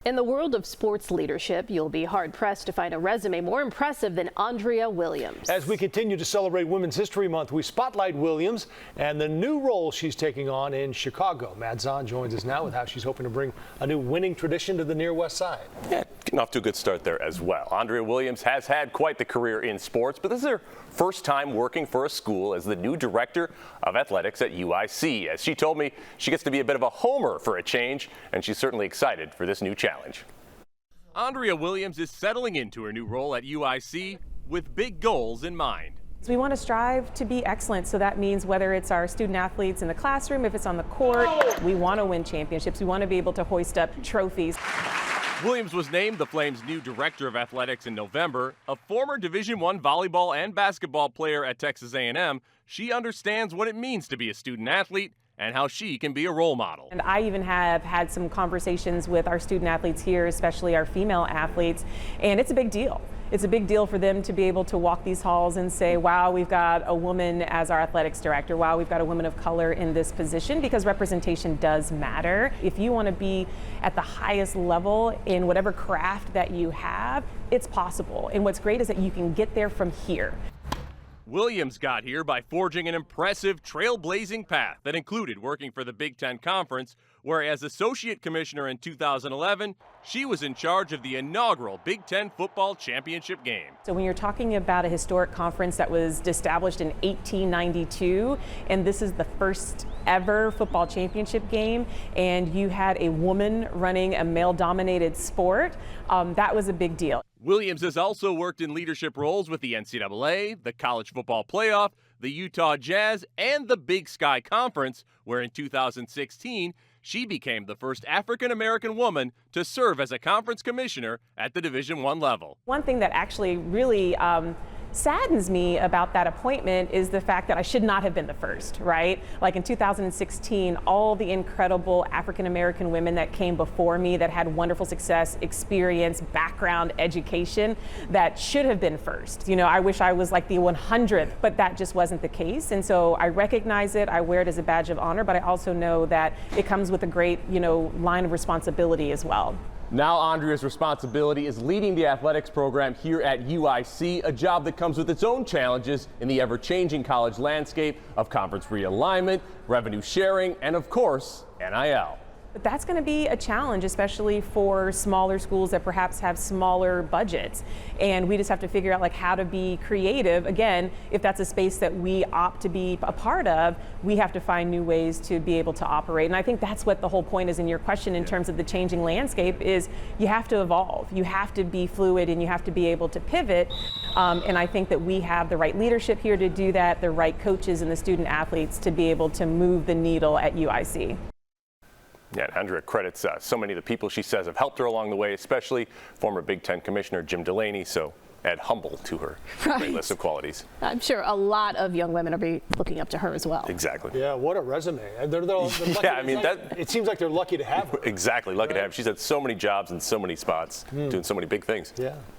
In the world of sports leadership, you'll be hard-pressed to find a resume more impressive than Andrea Williams. As we continue to celebrate Women's History Month, we spotlight Williams and the new role she's taking on in Chicago. Zahn joins us now with how she's hoping to bring a new winning tradition to the Near West Side. Yeah, getting off to a good start there as well. Andrea Williams has had quite the career in sports, but this is her first time working for a school as the new director of athletics at UIC. As she told me, she gets to be a bit of a homer for a change, and she's certainly excited for this new challenge. Andrea Williams is settling into her new role at UIC with big goals in mind. We want to strive to be excellent, so that means whether it's our student athletes in the classroom, if it's on the court, we want to win championships, we want to be able to hoist up trophies. Williams was named the Flames' new director of athletics in November. A former Division I volleyball and basketball player at Texas A&M, she understands what it means to be a student athlete and how she can be a role model. And I even have had some conversations with our student athletes here, especially our female athletes, and it's a big deal. It's a big deal for them to be able to walk these halls and say, wow, we've got a woman as our athletics director. Wow, we've got a woman of color in this position, because representation does matter. If you want to be at the highest level in whatever craft that you have, it's possible. And what's great is that you can get there from here. Williams got here by forging an impressive, trailblazing path that included working for the Big Ten Conference, where as associate commissioner in 2011, she was in charge of the inaugural Big Ten football championship game. So when you're talking about a historic conference that was established in 1892, and this is the first ever football championship game, and you had a woman running a male-dominated sport, that was a big deal. Williams has also worked in leadership roles with the NCAA, the College Football Playoff, the Utah Jazz, and the Big Sky Conference, where in 2016, she became the first African-American woman to serve as a conference commissioner at the Division I level. One thing that actually really saddens me about that appointment is the fact that I should not have been the first, right? Like in 2016, all the incredible African-American women that came before me that had wonderful success, experience, background, education, that should have been first. You know, I wish I was like the 100th, but that just wasn't the case. And so I recognize it, I wear it as a badge of honor, but I also know that it comes with a great, line of responsibility as well. Now Andrea's responsibility is leading the athletics program here at UIC, a job that comes with its own challenges in the ever-changing college landscape of conference realignment, revenue sharing, and of course, NIL. But that's going to be a challenge, especially for smaller schools that perhaps have smaller budgets. And we just have to figure out how to be creative. Again, if that's a space that we opt to be a part of, we have to find new ways to be able to operate. And I think that's what the whole point is in your question in terms of the changing landscape is you have to evolve. You have to be fluid and you have to be able to pivot. And I think that we have the right leadership here to do that, the right coaches and the student athletes to be able to move the needle at UIC. Yeah, Andrea credits so many of the people she says have helped her along the way, especially former Big Ten Commissioner Jim Delaney, so add humble to her great list of qualities. I'm sure a lot of young women are looking up to her as well. Exactly. Yeah, what a resume. They're lucky. Yeah, I mean, it seems like they're lucky to have her. Exactly, lucky to have. She's had so many jobs in so many spots, doing so many big things. Yeah.